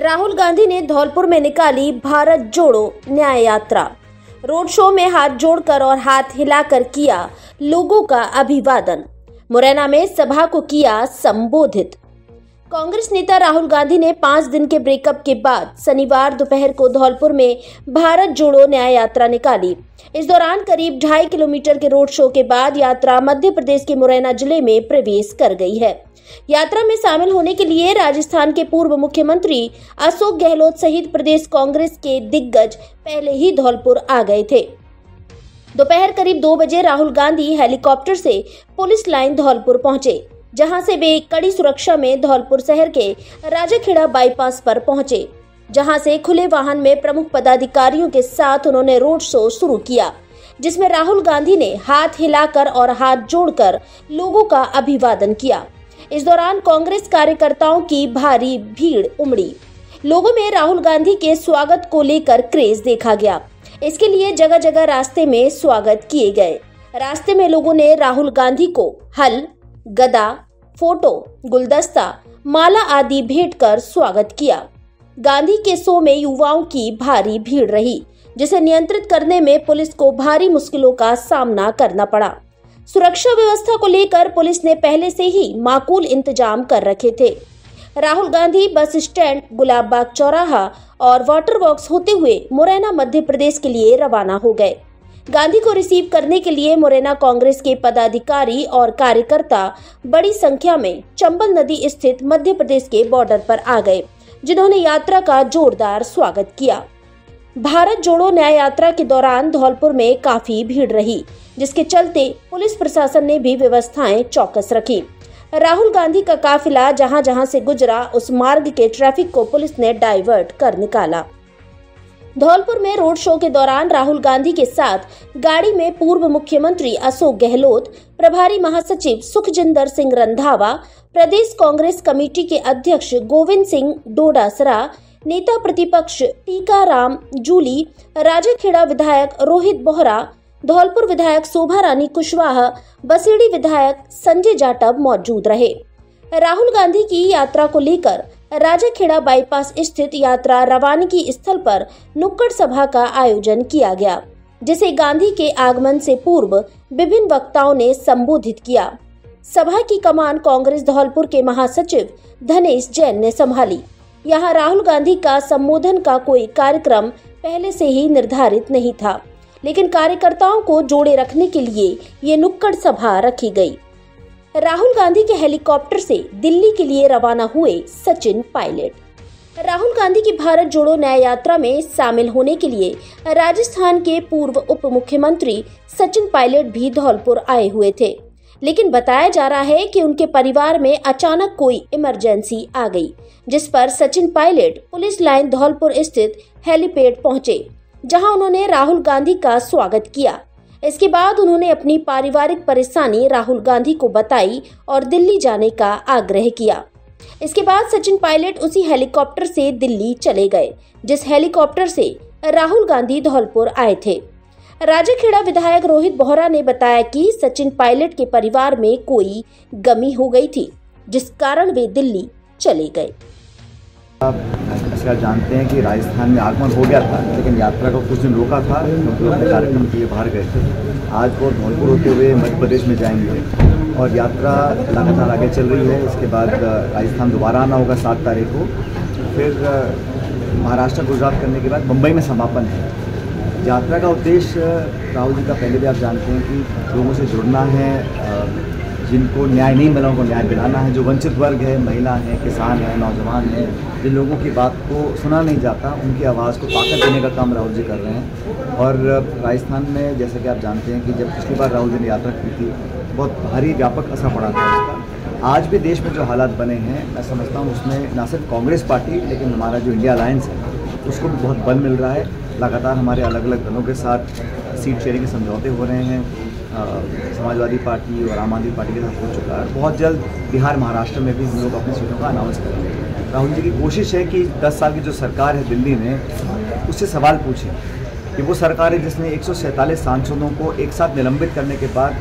राहुल गांधी ने धौलपुर में निकाली भारत जोड़ो न्याय यात्रा। रोड शो में हाथ जोड़कर और हाथ हिलाकर किया लोगों का अभिवादन। मुरैना में सभा को किया संबोधित। कांग्रेस नेता राहुल गांधी ने 5 दिन के ब्रेकअप के बाद शनिवार दोपहर को धौलपुर में भारत जोड़ो न्याय यात्रा निकाली। इस दौरान करीब 2.5 किलोमीटर के रोड शो के बाद यात्रा मध्य प्रदेश के मुरैना जिले में प्रवेश कर गई है। यात्रा में शामिल होने के लिए राजस्थान के पूर्व मुख्यमंत्री अशोक गहलोत सहित प्रदेश कांग्रेस के दिग्गज पहले ही धौलपुर आ गए थे। दोपहर करीब 2 बजे राहुल गांधी हेलीकॉप्टर से पुलिस लाइन धौलपुर पहुंचे, जहां से वे कड़ी सुरक्षा में धौलपुर शहर के राजाखेड़ा बाईपास पर पहुंचे, जहां से खुले वाहन में प्रमुख पदाधिकारियों के साथ उन्होंने रोड शो शुरू किया, जिसमें राहुल गांधी ने हाथ हिलाकर और हाथ जोड़कर लोगों का अभिवादन किया। इस दौरान कांग्रेस कार्यकर्ताओं की भारी भीड़ उमड़ी। लोगों में राहुल गांधी के स्वागत को लेकर क्रेज देखा गया। इसके लिए जगह जगह रास्ते में स्वागत किए गए। रास्ते में लोगों ने राहुल गांधी को हल, गदा, फोटो, गुलदस्ता, माला आदि भेंट कर स्वागत किया। गांधी के शो में युवाओं की भारी भीड़ रही, जिसे नियंत्रित करने में पुलिस को भारी मुश्किलों का सामना करना पड़ा। सुरक्षा व्यवस्था को लेकर पुलिस ने पहले से ही माकूल इंतजाम कर रखे थे। राहुल गांधी बस स्टैंड, गुलाब बाग चौराहा और वाटर बॉक्स होते हुए मुरैना मध्य प्रदेश के लिए रवाना हो गए। गांधी को रिसीव करने के लिए मुरैना कांग्रेस के पदाधिकारी और कार्यकर्ता बड़ी संख्या में चंबल नदी स्थित मध्य प्रदेश के बॉर्डर पर आ गए, जिन्होंने यात्रा का जोरदार स्वागत किया। भारत जोड़ो न्याय यात्रा के दौरान धौलपुर में काफी भीड़ रही, जिसके चलते पुलिस प्रशासन ने भी व्यवस्थाएं चौकस रखी। राहुल गांधी का काफिला जहां जहां से गुजरा, उस मार्ग के ट्रैफिक को पुलिस ने डाइवर्ट कर निकाला। धौलपुर में रोड शो के दौरान राहुल गांधी के साथ गाड़ी में पूर्व मुख्यमंत्री अशोक गहलोत, प्रभारी महासचिव सुखजिंदर सिंह रंधावा, प्रदेश कांग्रेस कमेटी के अध्यक्ष गोविंद सिंह डोडासरा, नेता प्रतिपक्ष टीकाराम जूली, राजाखेड़ा विधायक रोहित बोहरा, धौलपुर विधायक शोभा रानी कुशवाहा, बसेड़ी विधायक संजय जाटव मौजूद रहे। राहुल गांधी की यात्रा को लेकर राजाखेड़ा बाईपास स्थित यात्रा रवानगी स्थल पर नुक्कड़ सभा का आयोजन किया गया, जिसे गांधी के आगमन से पूर्व विभिन्न वक्ताओं ने संबोधित किया। सभा की कमान कांग्रेस धौलपुर के महासचिव धनेश जैन ने संभाली। यहाँ राहुल गांधी का संबोधन का कोई कार्यक्रम पहले से ही निर्धारित नहीं था, लेकिन कार्यकर्ताओं को जोड़े रखने के लिए ये नुक्कड़ सभा रखी गई। राहुल गांधी के हेलीकॉप्टर से दिल्ली के लिए रवाना हुए सचिन पायलट। राहुल गांधी की भारत जोड़ो न्याय यात्रा में शामिल होने के लिए राजस्थान के पूर्व उप मुख्यमंत्री सचिन पायलट भी धौलपुर आए हुए थे, लेकिन बताया जा रहा है कि उनके परिवार में अचानक कोई इमरजेंसी आ गई, जिस पर सचिन पायलट पुलिस लाइन धौलपुर स्थित हेलीपैड पहुंचे, जहां उन्होंने राहुल गांधी का स्वागत किया। इसके बाद उन्होंने अपनी पारिवारिक परेशानी राहुल गांधी को बताई और दिल्ली जाने का आग्रह किया। इसके बाद सचिन पायलट उसी हेलीकॉप्टर से दिल्ली चले गए, जिस हेलीकॉप्टर से राहुल गांधी धौलपुर आए थे। राजाखेड़ा विधायक रोहित बोहरा ने बताया कि सचिन पायलट के परिवार में कोई गमी हो गई थी, जिस कारण वे दिल्ली चले गए। आप जानते हैं कि राजस्थान में आगमन हो गया था, लेकिन यात्रा को कुछ दिन रोका था क्योंकि वो अपने कार्यक्रम के लिए बाहर गए थे। आज वो धौलपुर होते हुए मध्य प्रदेश में जाएंगे और यात्रा लगातार आगे चल रही है। इसके बाद राजस्थान दोबारा आना होगा 7 तारीख को, फिर महाराष्ट्र गुजरात करने के बाद मुंबई में समापन है। यात्रा का उद्देश्य राहुल जी का पहले भी आप जानते हैं कि लोगों से जुड़ना है, जिनको न्याय नहीं मिला उनको न्याय दिलाना है, जो वंचित वर्ग है, महिला है, किसान है, नौजवान है, जिन लोगों की बात को सुना नहीं जाता, उनकी आवाज़ को ताकत देने का काम राहुल जी कर रहे हैं। और राजस्थान में जैसे कि आप जानते हैं कि जब पिछली बार राहुल जी ने यात्रा की थी, बहुत भारी व्यापक असर पड़ा था उसका। आज भी देश में जो हालात बने हैं, मैं समझता हूँ उसमें न सिर्फ कांग्रेस पार्टी, लेकिन हमारा जो इंडिया अलायंस है उसको भी बहुत बल मिल रहा है। लगातार हमारे अलग अलग दलों के साथ सीट शेयरिंग के समझौते हो रहे हैं। समाजवादी पार्टी और आम आदमी पार्टी के साथ हो चुका है। बहुत जल्द बिहार, महाराष्ट्र में भी हम लोग अपनी सीटों का अनाउंस करेंगे। राहुल जी की कोशिश है कि 10 साल की जो सरकार है दिल्ली में, उससे सवाल पूछें कि वो सरकार है जिसने 147 सांसदों को एक साथ निलंबित करने के बाद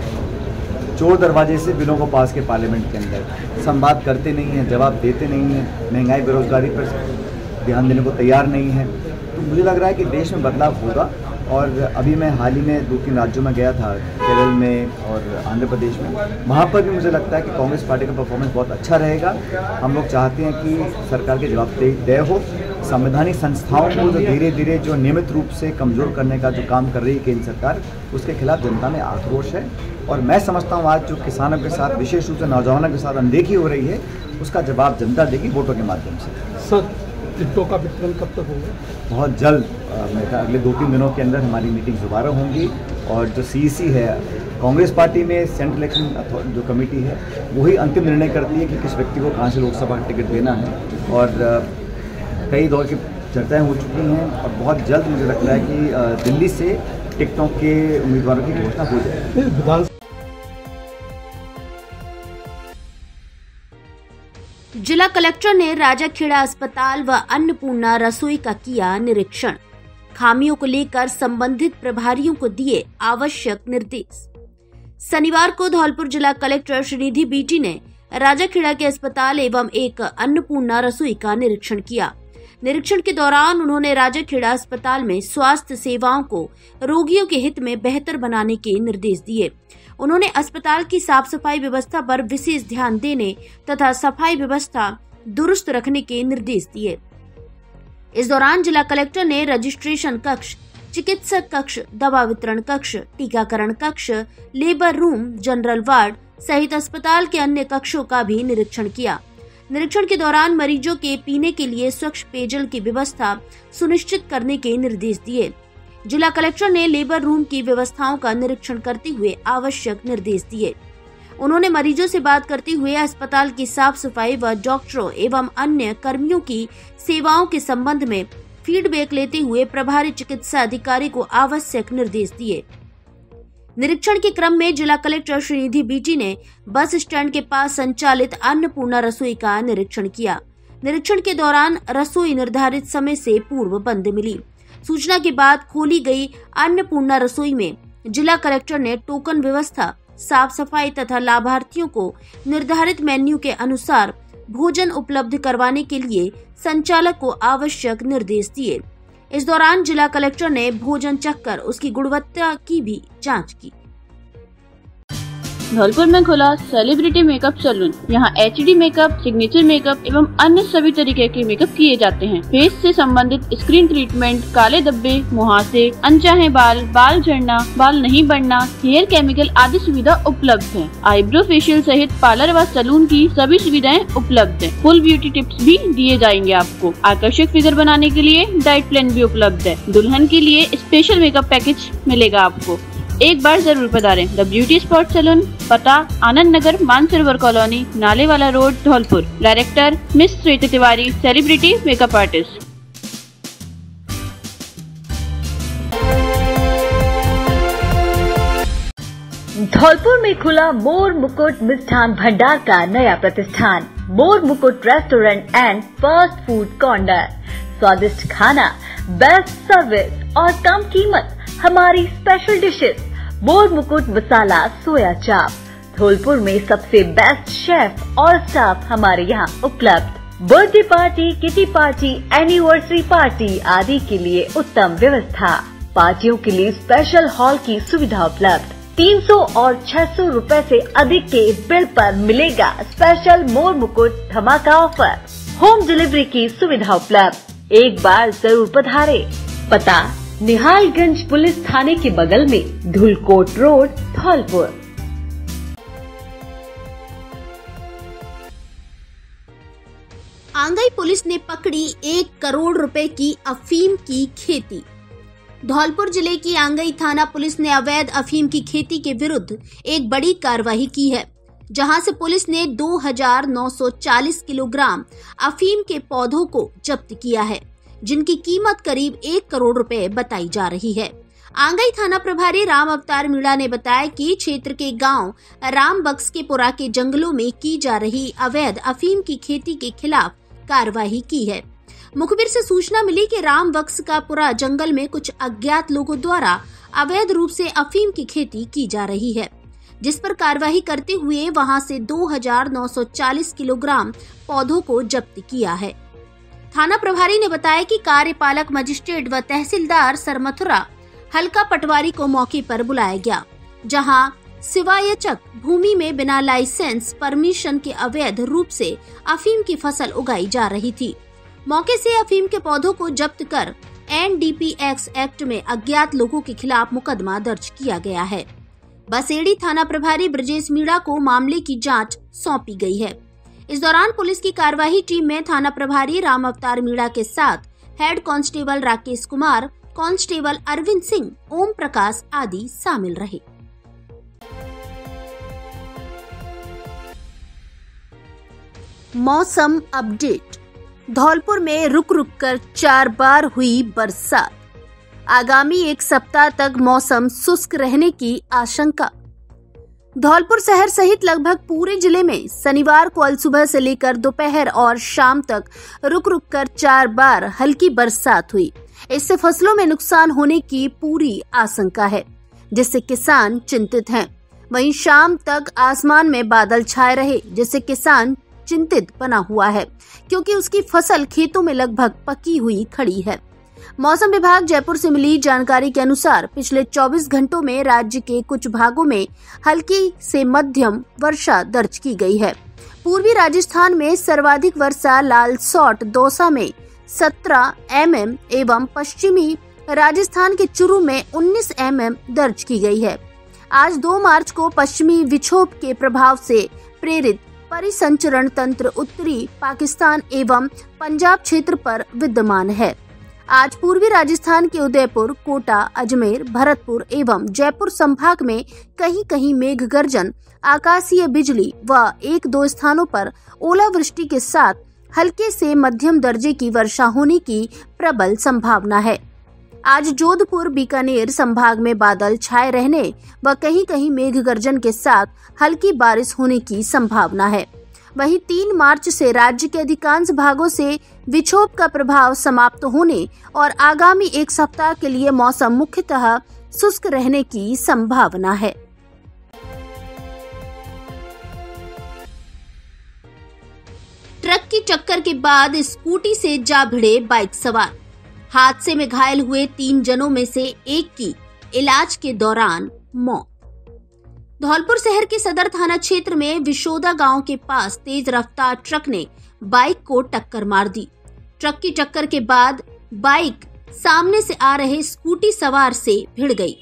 चोर दरवाजे से बिलों को पास के पार्लियामेंट के अंदर संवाद करते नहीं हैं, जवाब देते नहीं हैं। महंगाई, बेरोजगारी पर ध्यान देने को तैयार नहीं है। तो मुझे लग रहा है कि देश में बदलाव होगा। और अभी मैं हाल ही में 2-3 राज्यों में गया था, केरल में और आंध्र प्रदेश में। वहाँ पर भी मुझे लगता है कि कांग्रेस पार्टी का परफॉर्मेंस बहुत अच्छा रहेगा। हम लोग चाहते हैं कि सरकार की जवाबदेही हो, संवैधानिक संस्थाओं को जो धीरे धीरे जो नियमित रूप से कमज़ोर करने का जो काम कर रही है केंद्र सरकार, उसके खिलाफ जनता में आक्रोश है। और मैं समझता हूँ आज जो किसानों के साथ, विशेष रूप से नौजवानों के साथ अनदेखी हो रही है, उसका जवाब जनता देगी वोटों के माध्यम से। सर, टिकटों का वितरण कब तक होगा? बहुत जल्द, अगले 2-3 दिनों के अंदर हमारी मीटिंग दोबारा होंगी। और जो CEC है कांग्रेस पार्टी में, सेंट्रल इलेक्शन जो कमेटी है, वही अंतिम निर्णय करती है कि किस व्यक्ति को कहाँ से लोकसभा का टिकट देना है। और कई दौर की चर्चाएं हो चुकी हैं और बहुत जल्द मुझे लगता है कि दिल्ली से टिकटों के उम्मीदवारों की घोषणा हो जाएगी। जिला कलेक्टर ने राजाखेड़ा अस्पताल व अन्नपूर्णा रसोई का किया निरीक्षण। खामियों को लेकर संबंधित प्रभारियों को दिए आवश्यक निर्देश। शनिवार को धौलपुर जिला कलेक्टर श्रीनिधि बीटी ने राजाखेड़ा के अस्पताल एवं एक अन्नपूर्णा रसोई का निरीक्षण किया। निरीक्षण के दौरान उन्होंने राजाखेड़ा अस्पताल में स्वास्थ्य सेवाओं को रोगियों के हित में बेहतर बनाने के निर्देश दिए। उन्होंने अस्पताल की साफ सफाई व्यवस्था पर विशेष ध्यान देने तथा सफाई व्यवस्था दुरुस्त रखने के निर्देश दिए। इस दौरान जिला कलेक्टर ने रजिस्ट्रेशन कक्ष, चिकित्सक कक्ष, दवा वितरण कक्ष, टीकाकरण कक्ष, लेबर रूम, जनरल वार्ड सहित अस्पताल के अन्य कक्षों का भी निरीक्षण किया। निरीक्षण के दौरान मरीजों के पीने के लिए स्वच्छ पेयजल की व्यवस्था सुनिश्चित करने के निर्देश दिए। जिला कलेक्टर ने लेबर रूम की व्यवस्थाओं का निरीक्षण करते हुए आवश्यक निर्देश दिए। उन्होंने मरीजों से बात करते हुए अस्पताल की साफ सफाई व डॉक्टरों एवं अन्य कर्मियों की सेवाओं के संबंध में फीडबैक लेते हुए प्रभारी चिकित्सा अधिकारी को आवश्यक निर्देश दिए। निरीक्षण के क्रम में जिला कलेक्टर श्रीनिधि बीटी ने बस स्टैंड के पास संचालित अन्नपूर्णा रसोई का निरीक्षण किया। निरीक्षण के दौरान रसोई निर्धारित समय से पूर्व बंद मिली। सूचना के बाद खोली गई अन्नपूर्णा रसोई में जिला कलेक्टर ने टोकन व्यवस्था, साफ सफाई तथा लाभार्थियों को निर्धारित मेन्यू के अनुसार भोजन उपलब्ध करवाने के लिए संचालक को आवश्यक निर्देश दिए। इस दौरान जिला कलेक्टर ने भोजन चखकर उसकी गुणवत्ता की भी जांच की। धौलपुर में खुला सेलिब्रिटी मेकअप सैलून। यहाँ HD मेकअप, सिग्नेचर मेकअप एवं अन्य सभी तरीके के मेकअप किए जाते हैं। फेस से संबंधित स्क्रीन ट्रीटमेंट, काले धब्बे, मुहासे, अनचाहे बाल, बाल झड़ना, बाल नहीं बढ़ना, हेयर केमिकल आदि सुविधा उपलब्ध है। आईब्रो फेशियल सहित पार्लर व सैलून की सभी सुविधाएं उपलब्ध है। फुल ब्यूटी टिप्स भी दिए जाएंगे आपको। आकर्षक फिगर बनाने के लिए डाइट प्लान भी उपलब्ध है। दुल्हन के लिए स्पेशल मेकअप पैकेज मिलेगा आपको। एक बार जरूर पधारें। द ब्यूटी स्पॉट सैलून, पता Anand Nagar, Mansarovar colony, Nalewala road, Dholpur. Director miss Shweta Tiwari, celebrity makeup artist. Dholpur में खुला मोर मुकुट मिष्ठान भंडार का नया प्रतिष्ठान, मोर मुकुट restaurant and fast food corner. स्वादिष्ट खाना, बेस्ट सर्विस और कम कीमत हमारी स्पेशल डिशेस। मोर मुकुट मसाला सोया चाप। धौलपुर में सबसे बेस्ट शेफ और स्टाफ हमारे यहाँ उपलब्ध। Birthday party, kitty party, anniversary party आदि के लिए उत्तम व्यवस्था। पार्टियों के लिए स्पेशल हॉल की सुविधा उपलब्ध। 300 और 600 रुपए से अधिक के बिल पर मिलेगा स्पेशल मोर मुकुट धमाका ऑफर। होम डिलीवरी की सुविधा उपलब्ध। एक बार जरूर पधारे। पता निहालगंज पुलिस थाने के बगल में, धुलकोट रोड, धौलपुर। आंगई पुलिस ने पकड़ी 1 करोड़ रुपए की अफीम की खेती। धौलपुर जिले की आंगई थाना पुलिस ने अवैध अफीम की खेती के विरुद्ध एक बड़ी कार्रवाई की है, जहां से पुलिस ने 2940 किलोग्राम अफीम के पौधों को जब्त किया है, जिनकी कीमत करीब 1 करोड़ रुपए बताई जा रही है। आंगई थाना प्रभारी राम अवतार मीणा ने बताया कि क्षेत्र के गांव राम बक्स के पुरा के जंगलों में की जा रही अवैध अफीम की खेती के खिलाफ कार्रवाई की है। मुखबिर से सूचना मिली कि राम बक्स का पुरा जंगल में कुछ अज्ञात लोगों द्वारा अवैध रूप से अफीम की खेती की जा रही है, जिस पर कार्रवाई करते हुए वहां से 2940 किलोग्राम पौधों को जब्त किया है। थाना प्रभारी ने बताया कि कार्यपालक मजिस्ट्रेट व तहसीलदार सरमथुरा हल्का पटवारी को मौके पर बुलाया गया, जहां सिवायचक भूमि में बिना लाइसेंस परमिशन के अवैध रूप से अफीम की फसल उगाई जा रही थी। मौके से अफीम के पौधों को जब्त कर NDPS एक्ट में अज्ञात लोगों के खिलाफ मुकदमा दर्ज किया गया है। बसेड़ी थाना प्रभारी ब्रजेश मीणा को मामले की जांच सौंपी गई है। इस दौरान पुलिस की कार्यवाही टीम में थाना प्रभारी राम अवतार मीणा के साथ head constable Rakesh Kumar, constable Arvind Singh, Om Prakash आदि शामिल रहे। मौसम अपडेट। धौलपुर में रुक रुक कर 4 बार हुई बरसात। आगामी 1 सप्ताह तक मौसम शुष्क रहने की आशंका। धौलपुर शहर सहित लगभग पूरे जिले में शनिवार को सुबह से लेकर दोपहर और शाम तक रुक रुक कर 4 बार हल्की बरसात हुई। इससे फसलों में नुकसान होने की पूरी आशंका है, जिससे किसान चिंतित हैं। वहीं शाम तक आसमान में बादल छाए रहे, जिससे किसान चिंतित बना हुआ है, क्योंकि उसकी फसल खेतों में लगभग पकी हुई खड़ी है। मौसम विभाग जयपुर से मिली जानकारी के अनुसार पिछले 24 घंटों में राज्य के कुछ भागों में हल्की से मध्यम वर्षा दर्ज की गई है। पूर्वी राजस्थान में सर्वाधिक वर्षा लालसोट दौसा में 17 mm एवं पश्चिमी राजस्थान के चुरू में 19 mm दर्ज की गई है। आज 2 मार्च को पश्चिमी विक्षोभ के प्रभाव से प्रेरित परिसंचरण तंत्र उत्तरी पाकिस्तान एवं पंजाब क्षेत्र पर विद्यमान है। आज पूर्वी राजस्थान के उदयपुर, कोटा, अजमेर, भरतपुर एवं जयपुर संभाग में कहीं कहीं मेघ गर्जन, आकाशीय बिजली व 1-2 स्थानों पर ओलावृष्टि के साथ हल्के से मध्यम दर्जे की वर्षा होने की प्रबल संभावना है। आज जोधपुर, बीकानेर संभाग में बादल छाए रहने व कहीं कहीं मेघ गर्जन के साथ हल्की बारिश होने की संभावना है। वहीं 3 मार्च से राज्य के अधिकांश भागों से विक्षोभ का प्रभाव समाप्त होने और आगामी 1 सप्ताह के लिए मौसम मुख्यतः शुष्क रहने की संभावना है। ट्रक की टक्कर के बाद स्कूटी से जा भिड़े बाइक सवार। हादसे में घायल हुए 3 जनों में से एक की इलाज के दौरान मौत। धौलपुर शहर के सदर थाना क्षेत्र में विशोदा गांव के पास तेज रफ्तार ट्रक ने बाइक को टक्कर मार दी। ट्रक की टक्कर के बाद बाइक सामने से आ रहे स्कूटी सवार से भिड़ गई।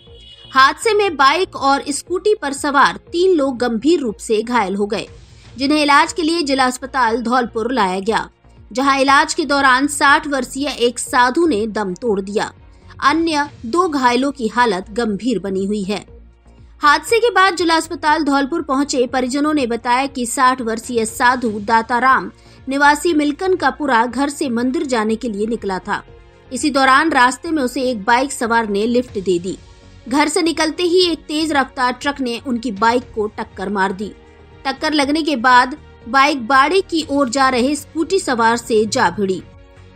हादसे में बाइक और स्कूटी पर सवार 3 लोग गंभीर रूप से घायल हो गए, जिन्हें इलाज के लिए जिला अस्पताल धौलपुर लाया गया, जहां इलाज के दौरान 60 वर्षीय एक साधु ने दम तोड़ दिया। अन्य 2 घायलों की हालत गंभीर बनी हुई है। हादसे के बाद जिला अस्पताल धौलपुर पहुंचे परिजनों ने बताया कि 60 वर्षीय साधु दाताराम निवासी मिल्कन का पूरा घर से मंदिर जाने के लिए निकला था। इसी दौरान रास्ते में उसे एक बाइक सवार ने लिफ्ट दे दी। घर से निकलते ही एक तेज रफ्तार ट्रक ने उनकी बाइक को टक्कर मार दी। टक्कर लगने के बाद बाइक बाड़े की ओर जा रहे स्कूटी सवार से जा भिड़ी,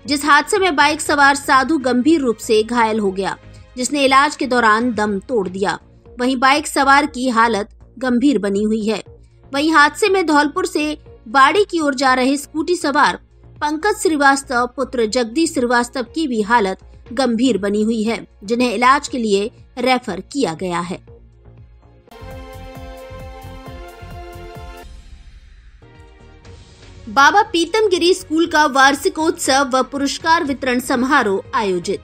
जिस हादसे में बाइक सवार साधु गंभीर रूप से घायल हो गया, जिसने इलाज के दौरान दम तोड़ दिया। वहीं बाइक सवार की हालत गंभीर बनी हुई है। वहीं हादसे में धौलपुर से बाड़ी की ओर जा रहे स्कूटी सवार पंकज श्रीवास्तव पुत्र जगदीश श्रीवास्तव की भी हालत गंभीर बनी हुई है, जिन्हें इलाज के लिए रेफर किया गया है। बाबा पीतमगिरी स्कूल का वार्षिकोत्सव व पुरस्कार वितरण समारोह आयोजित।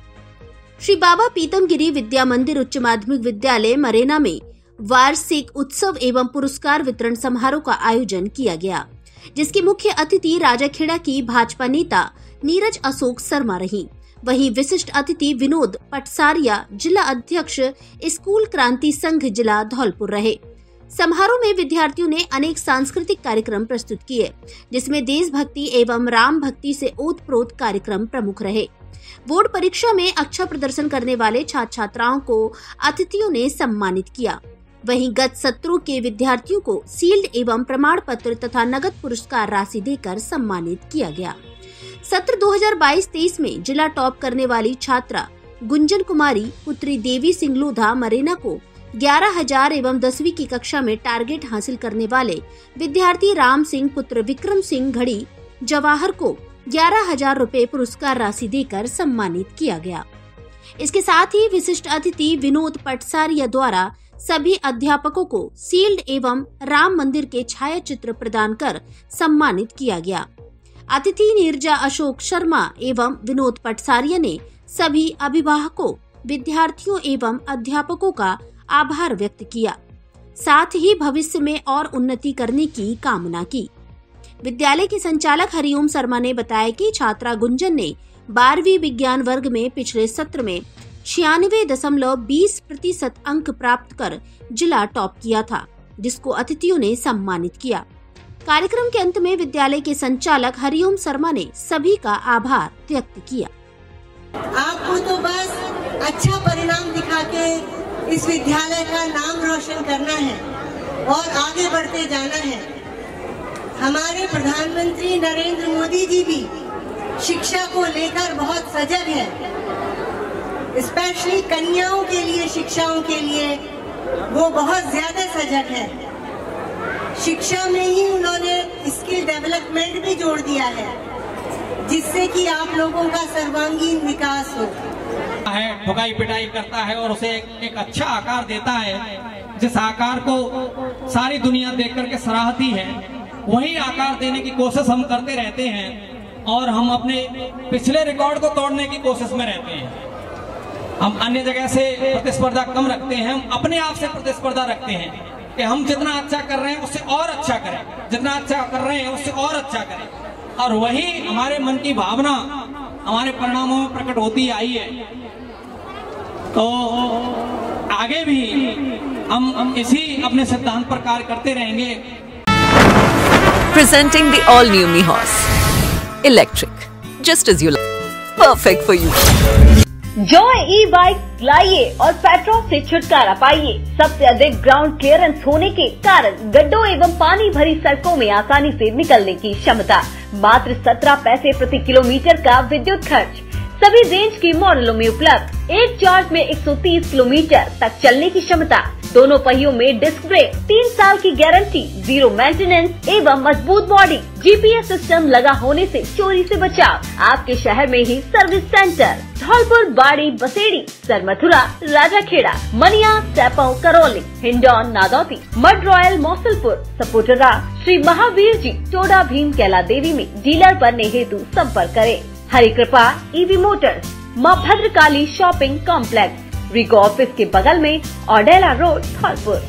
श्री बाबा पीतमगिरी विद्या मंदिर उच्च माध्यमिक विद्यालय मरेना में वार्षिक उत्सव एवं पुरस्कार वितरण समारोह का आयोजन किया गया, जिसकी मुख्य अतिथि राजाखेड़ा की भाजपा नेता नीरज अशोक शर्मा रही। वहीं विशिष्ट अतिथि विनोद पटसारिया जिला अध्यक्ष स्कूल क्रांति संघ जिला धौलपुर रहे। समारोह में विद्यार्थियों ने अनेक सांस्कृतिक कार्यक्रम प्रस्तुत किए, जिसमें देशभक्ति एवं राम भक्ति से ओतप्रोत कार्यक्रम प्रमुख रहे। बोर्ड परीक्षा में अच्छा प्रदर्शन करने वाले छात्र छात्राओं को अतिथियों ने सम्मानित किया। वहीं गत सत्रों के विद्यार्थियों को शील्ड एवं प्रमाण पत्र तथा नगद पुरस्कार राशि देकर सम्मानित किया गया। सत्र 2022-23 में जिला टॉप करने वाली छात्रा गुंजन कुमारी पुत्री देवी सिंह लोधा मरेना को 11,000 एवं 10वीं की कक्षा में टारगेट हासिल करने वाले विद्यार्थी राम सिंह पुत्र विक्रम सिंह घड़ी जवाहर को 11,000 रुपए पुरस्कार राशि देकर सम्मानित किया गया। इसके साथ ही विशिष्ट अतिथि विनोद पटसारिया द्वारा सभी अध्यापकों को सील्ड एवं राम मंदिर के छायाचित्र प्रदान कर सम्मानित किया गया। अतिथि नीरजा अशोक शर्मा एवं विनोद पटसारिया ने सभी अभिभावकों, विद्यार्थियों एवं अध्यापकों का आभार व्यक्त किया, साथ ही भविष्य में और उन्नति करने की कामना की। विद्यालय के संचालक हरिओम शर्मा ने बताया कि छात्रा गुंजन ने 12वीं विज्ञान वर्ग में पिछले सत्र में 96.20% अंक प्राप्त कर जिला टॉप किया था, जिसको अतिथियों ने सम्मानित किया। कार्यक्रम के अंत में विद्यालय के संचालक हरिओम शर्मा ने सभी का आभार व्यक्त किया। आपको तो बस अच्छा परिणाम दिखा के इस विद्यालय का नाम रोशन करना है और आगे बढ़ते जाना है। हमारे प्रधानमंत्री नरेंद्र मोदी जी भी शिक्षा को लेकर बहुत सजग है, स्पेशली कन्याओं के लिए, शिक्षाओं के लिए वो बहुत ज्यादा सजग है। शिक्षा में ही उन्होंने स्किल डेवलपमेंट भी जोड़ दिया है, जिससे कि आप लोगों का सर्वांगीण विकास हो। ठुकाई पिटाई करता है और उसे एक अच्छा आकार देता है, जिस आकार को सारी दुनिया देख करके सराहती है, वही आकार देने की कोशिश हम करते रहते हैं और हम अपने पिछले रिकॉर्ड को तोड़ने की कोशिश में रहते हैं। हम अन्य जगह से प्रतिस्पर्धा कम रखते हैं, हम अपने आप से प्रतिस्पर्धा रखते हैं कि हम जितना अच्छा कर रहे हैं उससे और अच्छा करें, जितना अच्छा कर रहे हैं उससे और अच्छा करें, और वही हमारे मन की भावना हमारे परिणामों में प्रकट होती आई है। तो आगे भी हम इसी अपने सिद्धांत पर कार्य करते रहेंगे। Presenting the all new Mihos Electric, just as you like, perfect for you. Joy E bike लाइए और पेट्रोल से छुटकारा पाइए। सबसे अधिक ग्राउंड क्लियरेंस होने के कारण गड्ढों एवं पानी भरी सड़कों में आसानी से निकलने की क्षमता, मात्र 17 पैसे प्रति किलोमीटर का विद्युत खर्च, सभी रेंज के मॉडलों में उपलब्ध, एक चार्ज में 130 किलोमीटर तक चलने की क्षमता, दोनों पहियों में डिस्क ब्रेक, 3 साल की गारंटी, 0 मेंटेनेंस एवं मजबूत बॉडी, जीपीएस सिस्टम लगा होने से चोरी से बचाव। आपके शहर में ही सर्विस सेंटर धौलपुर, बाड़ी, बसेड़ी, सरमथुरा, राजाखेड़ा, मनिया, सैपौ, करौली, हिंडौन, नादौती, मड रॉयल, मौसलपुर, सपोटरा, श्री महावीर जी, टोडा भीम, कैला देवी में डीलर बनने हेतु संपर्क करें। हरि कृपा ईवी मोटर्स, माँ भद्रकाली शॉपिंग कॉम्प्लेक्स, रिगो ऑफिस के बगल में, ऑडेला रोड, धौलपुर।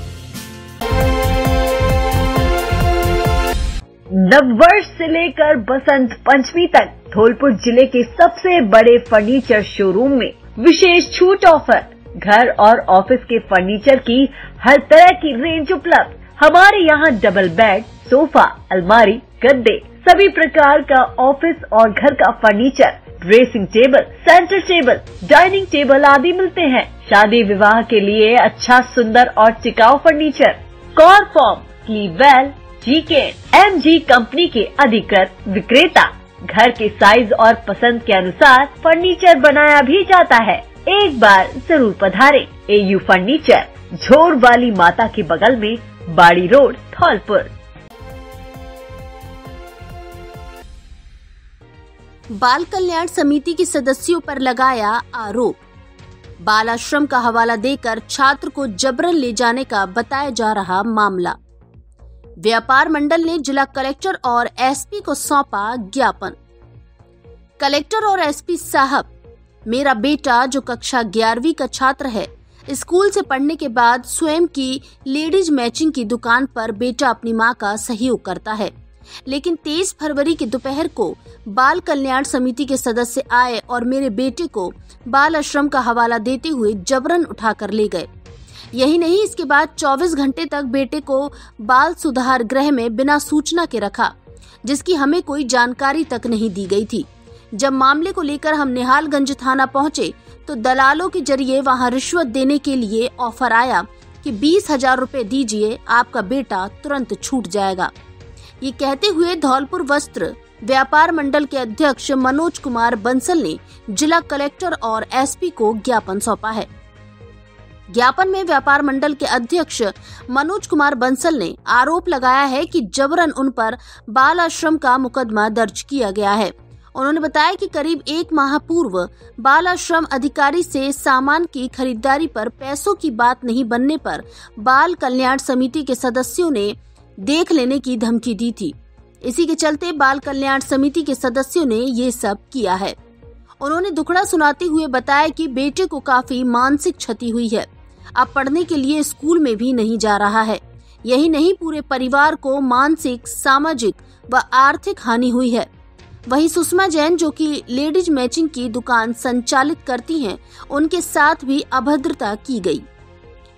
नववर्ष से लेकर बसंत पंचमी तक धौलपुर जिले के सबसे बड़े फर्नीचर शोरूम में विशेष छूट ऑफर, घर और ऑफिस के फर्नीचर की हर तरह की रेंज उपलब्ध। हमारे यहाँ डबल बेड, सोफा, अलमारी, गद्दे, सभी प्रकार का ऑफिस और घर का furniture, dressing table, centre table, dining table आदि मिलते हैं। शादी विवाह के लिए अच्छा, सुंदर और टिकाऊ फर्नीचर, कॉरफॉर्म, स्लीपवेल, जीके, एमजी कंपनी के अधिकृत विक्रेता। घर के साइज और पसंद के अनुसार फर्नीचर बनाया भी जाता है। एक बार जरूर पधारें। एयू फर्नीचर, झोर वाली माता के बगल में, बाड़ी रोड, धौलपुर। बाल कल्याण समिति के सदस्यों पर लगाया आरोप। बाल आश्रम का हवाला देकर छात्र को जबरन ले जाने का बताया जा रहा मामला। व्यापार मंडल ने जिला कलेक्टर और एसपी को सौंपा ज्ञापन। कलेक्टर और एसपी साहब, मेरा बेटा जो कक्षा 11वीं का छात्र है, स्कूल से पढ़ने के बाद स्वयं की लेडीज मैचिंग की दुकान पर बेटा अपनी मां का सहयोग करता है, लेकिन 23 फरवरी की दोपहर को बाल कल्याण समिति के सदस्य आए और मेरे बेटे को बाल आश्रम का हवाला देते हुए जबरन उठाकर ले गए। यही नहीं, इसके बाद 24 घंटे तक बेटे को बाल सुधार गृह में बिना सूचना के रखा, जिसकी हमें कोई जानकारी तक नहीं दी गई थी। जब मामले को लेकर हम निहालगंज थाना पहुंचे तो दलालों के जरिए वहां रिश्वत देने के लिए ऑफर आया कि 20,000 रुपए दीजिए, आपका बेटा तुरंत छूट जाएगा। ये कहते हुए धौलपुर वस्त्र व्यापार मंडल के अध्यक्ष मनोज कुमार बंसल ने जिला कलेक्टर और एसपी को ज्ञापन सौंपा है। ज्ञापन में व्यापार मंडल के अध्यक्ष मनोज कुमार बंसल ने आरोप लगाया है कि जबरन उन पर बाल आश्रम का मुकदमा दर्ज किया गया है। उन्होंने बताया कि करीब 1 माह पूर्व बाल आश्रम अधिकारी से सामान की खरीदारी पर पैसों की बात नहीं बनने पर बाल कल्याण समिति के सदस्यों ने देख लेने की धमकी दी थी। इसी के चलते बाल कल्याण समिति के सदस्यों ने ये सब किया है। उन्होंने दुखड़ा सुनाते हुए बताया कि बेटे को काफी मानसिक क्षति हुई है, अब पढ़ने के लिए स्कूल में भी नहीं जा रहा है। यही नहीं, पूरे परिवार को मानसिक, सामाजिक व आर्थिक हानि हुई है। वहीं सुषमा जैन, जो कि लेडीज मैचिंग की दुकान संचालित करती हैं, उनके साथ भी अभद्रता की गई।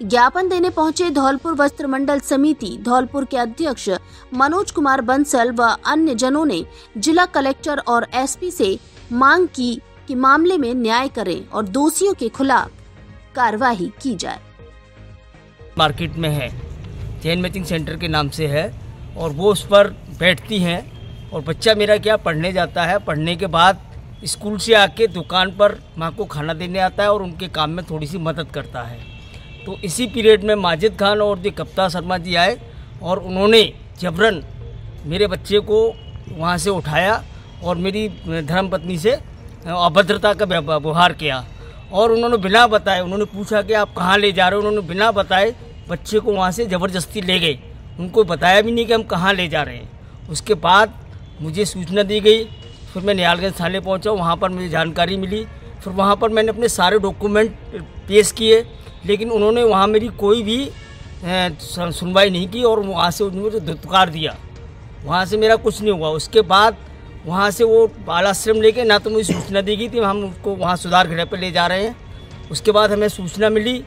ज्ञापन देने पहुंचे धौलपुर वस्त्र मंडल समिति धौलपुर के अध्यक्ष मनोज कुमार बंसल व अन्य जनों ने जिला कलेक्टर और एसपी से मांग की कि मामले में न्याय करें और दोषियों के खिलाफ कार्रवाई की जाए। मार्केट में है, जैन मैचिंग सेंटर के नाम से है, और वो उस पर बैठती हैं और बच्चा मेरा क्या पढ़ने जाता है, पढ़ने के बाद स्कूल से आके दुकान पर माँ को खाना देने आता है और उनके काम में थोड़ी सी मदद करता है। तो इसी पीरियड में माजिद खान और दी कप्ता शर्मा जी आए और उन्होंने जबरन मेरे बच्चे को वहाँ से उठाया और मेरी धर्मपत्नी से अभद्रता का व्यवहार किया। और उन्होंने बिना बताए, उन्होंने पूछा कि आप कहाँ ले जा रहे हो, उन्होंने बिना बताए बच्चे को वहाँ से ज़बरदस्ती ले गए। उनको बताया भी नहीं कि हम कहाँ ले जा रहे हैं। उसके बाद मुझे सूचना दी गई, फिर मैं निहालगंज थाने पहुँचा, वहाँ पर मुझे जानकारी मिली। फिर वहाँ पर मैंने अपने सारे डॉक्यूमेंट पेश किए, लेकिन उन्होंने वहाँ मेरी कोई भी सुनवाई नहीं की और वहाँ से उन्होंने धुतकार दिया। वहाँ से मेरा कुछ नहीं हुआ। उसके बाद वहाँ से वो बाल आश्रम लेके, ना तो मुझे सूचना दी गई थी हम उसको वहाँ सुधार गृह पर ले जा रहे हैं। उसके बाद हमें सूचना मिली